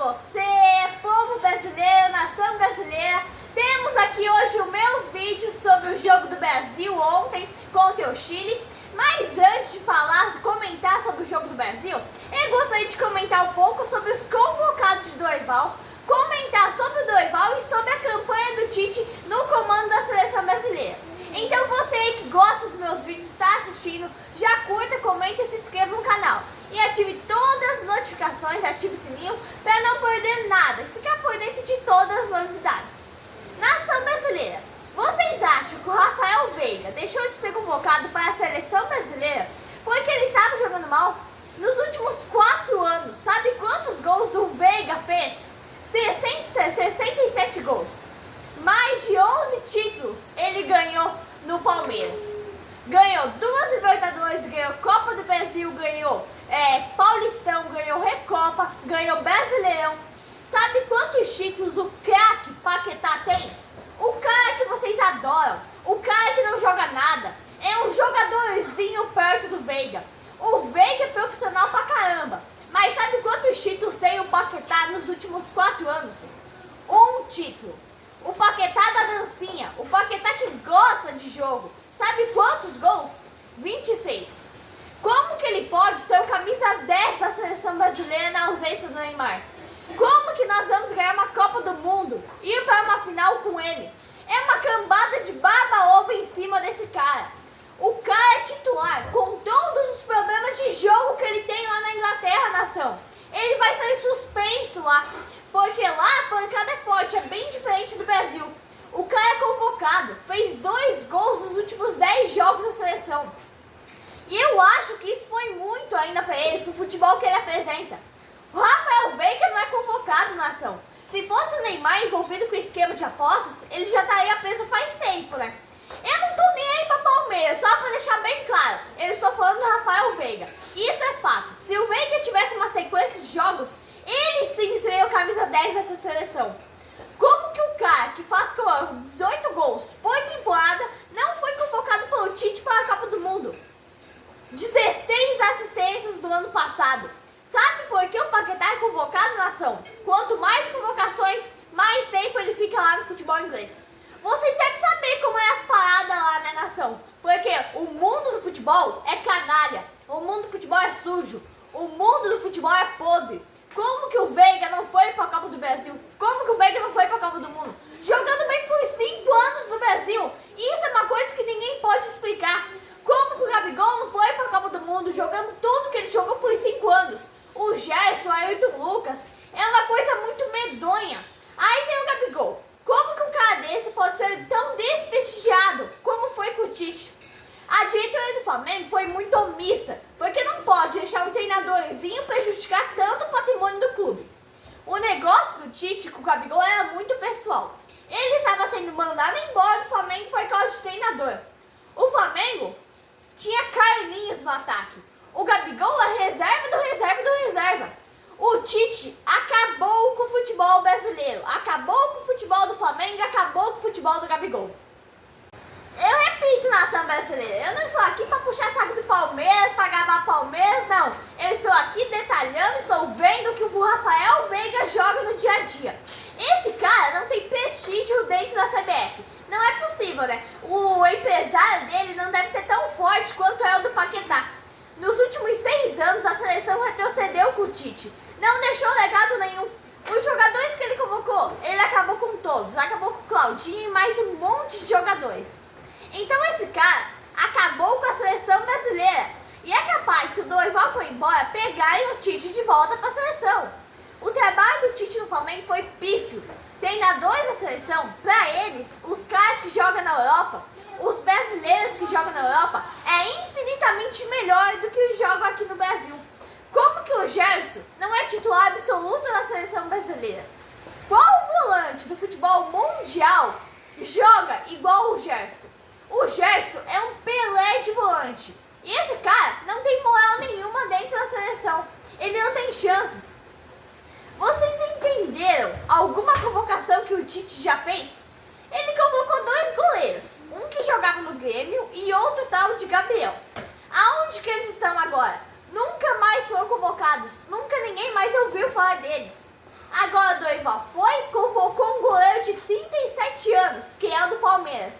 você, povo brasileiro, nação brasileira. Temos aqui hoje o meu vídeo sobre o jogo do Brasil ontem contra o Chile. Mas antes de comentar sobre o jogo do Brasil, eu gostaria de comentar um pouco sobre os convocados de Dorival, comentar sobre o Dorival e sobre a campanha do Tite no comando da seleção brasileira. Então você aí que gosta dos meus vídeos, está assistindo, já curta, comenta e se inscreva no canal. E ative todas as notificações, ative o sininho para não perder nada e ficar por dentro de todas as novidades. Nação brasileira, vocês acham que o Rafael Veiga deixou de ser convocado para a seleção brasileira porque ele estava jogando mal? Nos últimos 4 anos, sabe quantos gols o Veiga fez? 67 gols. Mais de 11 títulos ele ganhou no Palmeiras. Ganhou 2 Libertadores, ganhou Copa do Brasil, ganhou Paulistão, ganhou Recopa, ganhou Brasileirão. Sabe quantos títulos o craque Paquetá tem? O cara que vocês adoram, o cara que não joga nada, é um jogadorzinho perto do Veiga. O Veiga é profissional pra caramba, mas sabe quantos títulos tem o Paquetá nos últimos 4 anos? 1 título. O Paquetá da dancinha, o Paquetá que gosta de jogo, sabe quantos gols? 26. Como que ele pode ser o camisa 10 da seleção brasileira na ausência do Neymar? Como que nós vamos ganhar uma Copa do Mundo e ir para uma final com ele? É uma cambada de baba-ovo em cima desse cara. O cara é titular com todos os problemas de jogo que ele tem lá na Inglaterra, nação. Ele vai sair suspenso lá, porque lá a pancada é forte, é bem diferente do Brasil. O cara é convocado, fez 2 gols nos últimos 10 jogos da seleção. E eu acho que isso foi muito ainda para ele, pro futebol que ele apresenta. O Rafael Veiga não é convocado, nação. Se fosse o Neymar envolvido com o esquema de apostas, ele já estaria preso faz tempo, né? Eu não tô nem aí pra Palmeiras, só pra deixar bem claro. Eu estou falando do Rafael Veiga. Isso é fato. Se o Veiga tivesse uma sequência de jogos, ele sim seria o camisa 10 dessa seleção. Como que o cara que faz 18 gols por temporada não foi convocado pelo Tite para a Copa do Mundo? 16 assistências do ano passado. Sabe por que o Paquetá é convocado, nação? Quanto mais convocações, mais tempo ele fica lá no futebol inglês. Vocês devem saber como é as paradas lá, né, nação? Porque o mundo do futebol é canalha, o mundo do futebol é sujo, o mundo do futebol é podre. Como que o Veiga não foi para a Copa do Brasil? Como que o Veiga não foi para a Copa do Mundo? Jogando bem por 5 anos no Brasil. Isso é uma coisa que ninguém pode explicar. Como que o Gabigol não foi para a Copa do Mundo jogando tudo que ele jogou por 5 anos? O Gerson, o Ayrton Lucas, é uma coisa muito medonha. Aí vem o Gabigol. Como que um cara desse pode ser tão desprestigiado como foi com o Tite? A diretoria do Flamengo foi muito omissa, porque não pode deixar um treinadorzinho prejudicar tanto o patrimônio do clube. O negócio do Tite com o Gabigol era muito pessoal. Ele estava sendo mandado embora do Flamengo por causa de treinador. O Flamengo tinha Carlinhos no ataque. O Gabigol é reserva do reserva do reserva. O Tite acabou com o futebol brasileiro, acabou com o futebol do Flamengo e acabou com o futebol do Gabigol. Eu repito, nação brasileira, eu não estou aqui para puxar saco do Palmeiras, para gravar Palmeiras, não. Eu estou aqui detalhando, estou vendo que o Rafael Veiga joga no dia a dia. Esse cara não tem prestígio dentro da CBF. Não é possível, né? O empresário dele não deve ser tão forte quanto é o do Paquetá. Nos últimos 6 anos, a seleção retrocedeu com o Tite. Não deixou legado nenhum. Os jogadores que ele convocou, ele acabou com todos. Acabou com o Claudinho e mais um monte de jogadores. Então esse cara acabou com a seleção brasileira. E é capaz, se o Dorival for embora, pegarem o Tite de volta para a seleção. O trabalho do Tite no Flamengo foi pífio. Treinadores da seleção, para eles, os caras que jogam na Europa, os brasileiros que jogam na Europa, é infinitamente melhor do que os jogam aqui no Brasil. Como que o Gerson não é titular absoluto da seleção brasileira? Qual volante do futebol mundial joga igual o Gerson? O Gerson é um Pelé de volante. E esse cara não tem moral nenhuma dentro da seleção. Ele não tem chances. Vocês entenderam alguma convocação que o Tite já fez? Ele convocou 2 goleiros. Um que jogava no Grêmio e outro tal de Gabriel. Aonde que eles estão agora? Nunca mais foram convocados. Nunca ninguém mais ouviu falar deles. Agora o Dorival foi e convocou um goleiro de 37 anos, que é o do Palmeiras.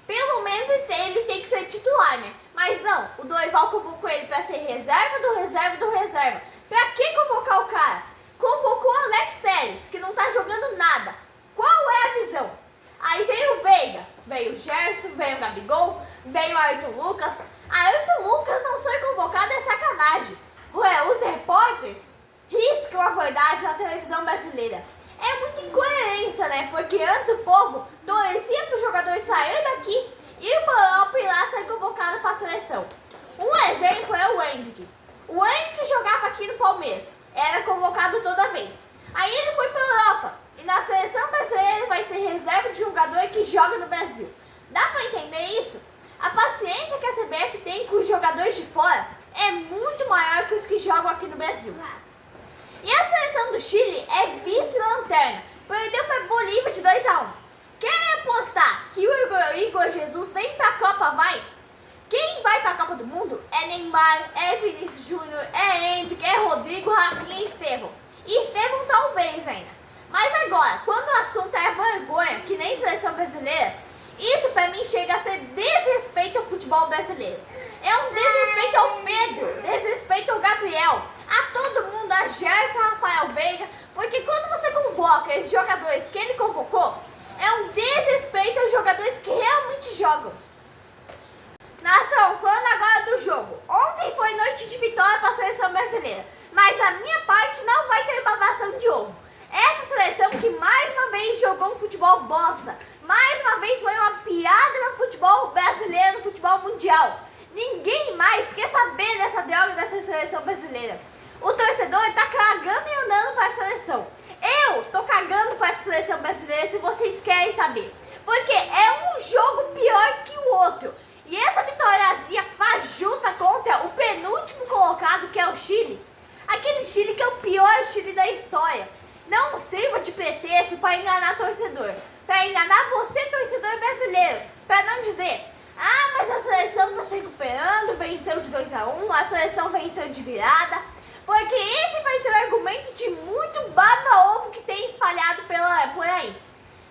Pelo menos ele tem que ser titular, né? Mas não, o Dorival convocou ele para ser reserva do reserva do reserva. Pra que convocar o cara? Convocou o Alex Telles, que não tá jogando nada. Qual é a visão? Aí veio o Veiga, veio o Gerson, veio o Gabigol, veio o Ayrton Lucas. Ayrton Lucas não ser convocado é sacanagem. Ué, os repórteres riscam a verdade na televisão brasileira. É muita incoerência, né? Porque antes o povo torcia para os jogadores saírem daqui e o Europa ir lá ser convocado para a seleção. Um exemplo é o Endrick. O Endrick jogava aqui no Palmeiras, era convocado toda vez. Aí ele foi para a Europa e na seleção brasileira ele vai ser reserva de jogador que joga no Brasil. Dá para entender isso? A paciência que a CBF tem com os jogadores de fora é muito maior que os que jogam aqui no Brasil. E a seleção do Chile é vice-lanterna, perdeu para a Bolívia de 2-1. Quer apostar que o Igor Jesus nem para a Copa vai? Quem vai para a Copa do Mundo é Neymar, é Vinícius Júnior, é Endrick, é Rodrigo, Rafinha e Estevão. E Estevão talvez ainda. Mas agora, quando o assunto é vergonha, que nem seleção brasileira, isso para mim chega a ser desrespeito ao futebol brasileiro. É um desrespeito ao Pedro, desrespeito ao Gabriel, a todo mundo, a Gerson, a Rafael Veiga, porque quando você convoca esses jogadores que ele convocou, é um desrespeito aos jogadores que realmente jogam. Nação, falando agora do jogo. Ontem foi noite de vitória para a seleção brasileira, mas a minha parte não vai ter babação de ovo. Essa seleção que mais uma vez jogou um futebol bosta, mais uma vez foi uma piada no futebol brasileiro, no futebol mundial. Ninguém mais quer saber dessa droga dessa seleção brasileira. O torcedor está cagando e andando para a seleção. Eu tô cagando para a seleção brasileira se vocês querem saber. Porque é um jogo pior que o outro. E essa vitóriazinha fajuta contra o penúltimo colocado, que é o Chile. Aquele Chile que é o pior Chile da história. Não sirva de pretexto para enganar torcedor. Para enganar você, torcedor brasileiro. Para não dizer, ah, mas a seleção está se recuperando, venceu de 2-1, a seleção venceu de virada. Porque esse vai ser o argumento de muito baba-ovo que tem espalhado por aí.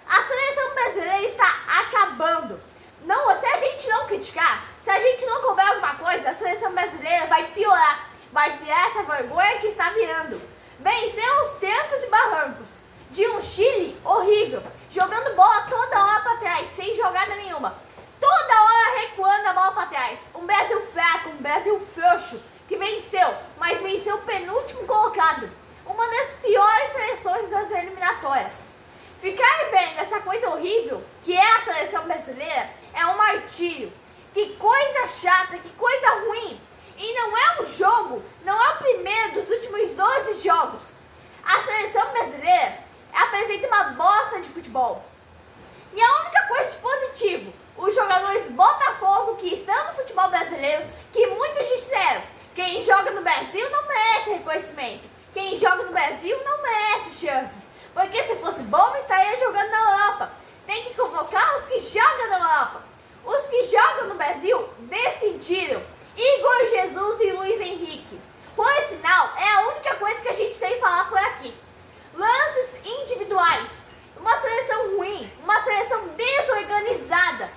A seleção brasileira está acabando. Não, se a gente não criticar, se a gente não cobrar alguma coisa, a seleção brasileira vai piorar. Vai virar essa vergonha que está virando. Venceu os tempos e barrancos de um Chile horrível, jogando bola toda hora para trás, sem jogada nenhuma. Toda hora recuando a bola para trás. Um Brasil fraco, um Brasil frouxo, que venceu, mas venceu o penúltimo colocado. Uma das piores seleções das eliminatórias. Ficar vendo essa coisa horrível, que é a seleção brasileira, é um martírio. Que coisa chata, que coisa ruim. E não é um jogo, não é o primeiro dos últimos 12 jogos. A seleção brasileira apresenta uma bosta de futebol. E a única coisa de positivo, os jogadores Botafogo que estão no futebol brasileiro, que muitos disseram, quem joga no Brasil não merece reconhecimento. Quem joga no Brasil não merece chances. Porque se fosse bom, estaria jogando na Europa. Tem que convocar os que jogam na Europa. Os que jogam no Brasil decidiram. Igor Jesus e Luiz Henrique. Por sinal, é a única coisa que a gente tem que falar por aqui. Lances individuais. Uma seleção ruim, uma seleção desorganizada.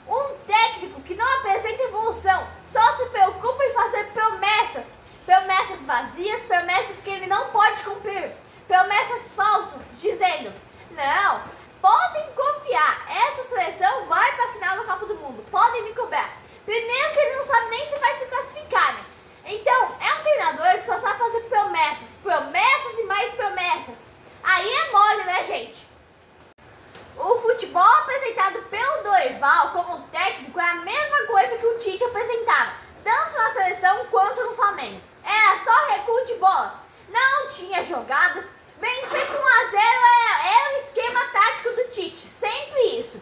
Um técnico que não apresenta evolução, só se preocupa em fazer promessas. Promessas vazias, promessas que ele não pode cumprir. Promessas falsas, dizendo, não, podem confiar, essa seleção vai para a final da Copa do Mundo, podem me cobrar. Primeiro que ele não sabe nem se vai se classificar, né? Então, é um treinador que só sabe fazer promessas, promessas e mais promessas. Aí é mole, né, gente? O futebol apresentado pelo Dorival como técnico é a mesma coisa que o Tite apresentava, tanto na seleção quanto no Flamengo. Era só recuo de bolas, não tinha jogadas, vencer com 1-0 era o esquema tático do Tite, sempre isso.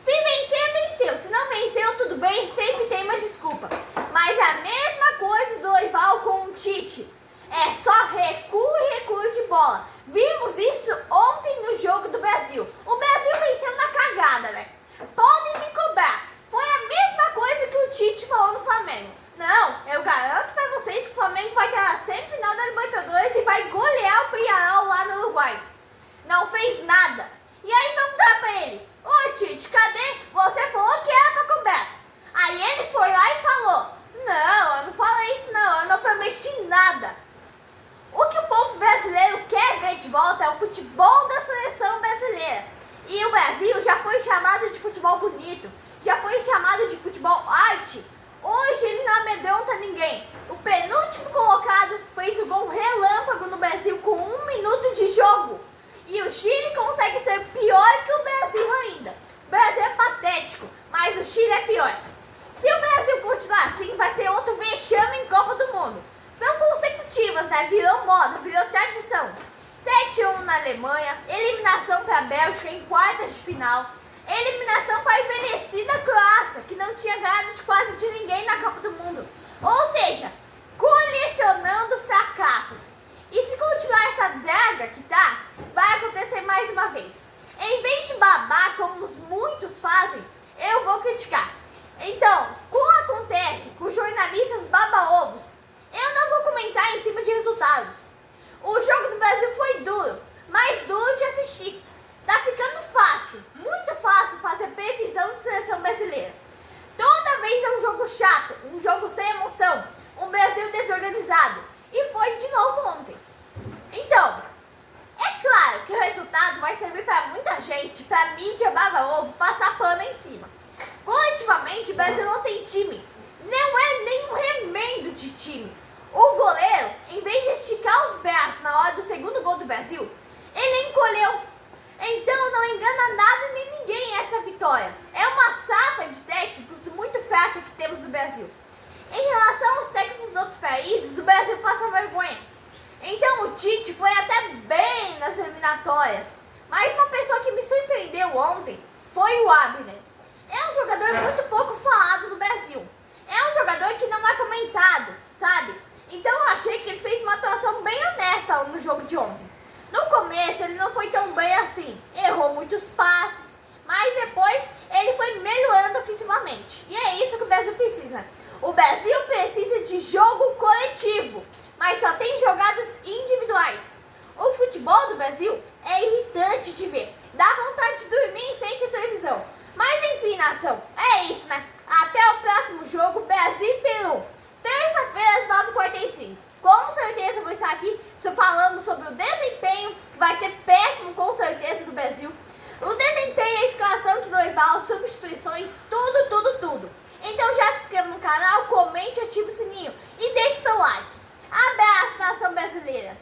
Se vencer, venceu, se não venceu, tudo bem, sempre tem uma desculpa. Mas a mesma coisa do Dorival com o Tite, é só recuo e recuo de bola. Vimos isso ontem no jogo do Brasil. O Brasil venceu na cagada, né? Podem me cobrar. Foi a mesma coisa que o Tite falou no Flamengo. Não, eu garanto pra vocês que o Flamengo vai estar na semifinal da Libertadores e vai golear o Peñarol lá no Uruguai. nada. O que o povo brasileiro quer ver de volta é o futebol da seleção brasileira. E o Brasil já foi chamado de futebol bonito, já foi chamado de futebol arte. Hoje ele não amedronta ninguém. O penúltimo colocado fez o gol relâmpago no Brasil com 1 minuto de jogo. E o Chile consegue ser pior que o Brasil ainda. O Brasil é patético, mas o Chile é pior. Se o Brasil continuar assim, vai ser outro vexame em Copa do Mundo. São consecutivas, né? Virou moda, virou tradição. 7-1 na Alemanha, eliminação para a Bélgica em quartas de final, eliminação para a envelhecida Croácia, que não tinha ganhado de quase de ninguém na Copa do Mundo. Ou seja, colecionando fracassos. E se continuar essa draga que tá, vai acontecer mais uma vez. Em vez de babar, como muitos fazem, eu vou criticar. Então, como acontece com jornalistas baba-ovos, eu não vou comentar em cima de resultados. O jogo do Brasil foi duro, mas duro de assistir. Tá ficando fácil, muito fácil fazer previsão de seleção brasileira. Toda vez é um jogo chato, um jogo sem emoção, um Brasil desorganizado. E foi de novo ontem. Então, é claro que o resultado vai servir para muita gente, para mídia baba-ovo, passar pano em cima. Coletivamente, o Brasil não tem time. Não é nem um remendo de time. O goleiro, em vez de esticar os braços na hora do segundo gol do Brasil, ele encolheu. Então não engana nada nem ninguém essa vitória. É uma safra de técnicos muito fraca que temos no Brasil. Em relação aos técnicos dos outros países, o Brasil passa vergonha. Então o Tite foi até bem nas eliminatórias. Mas uma pessoa que me surpreendeu ontem foi o Abner. É um jogador muito pouco falado no Brasil. É um jogador que não é comentado, sabe? Então eu achei que ele fez uma atuação bem honesta no jogo de ontem. No começo ele não foi tão bem assim, errou muitos passes, mas depois ele foi melhorando ofensivamente. E é isso que o Brasil precisa. O Brasil precisa de jogo coletivo, mas só tem jogadas individuais. O futebol do Brasil é irritante de ver, dá vontade de dormir em frente à televisão. Mas enfim, nação, é isso, né? Até o próximo jogo, Brasil e Peru. Terça-feira às 9h45. Com certeza vou estar aqui falando sobre o desempenho, que vai ser péssimo com certeza do Brasil. O desempenho, a escalação de Dorival, substituições, tudo. Então já se inscreva no canal, comente, ative o sininho e deixe seu like. Abraço, nação brasileira!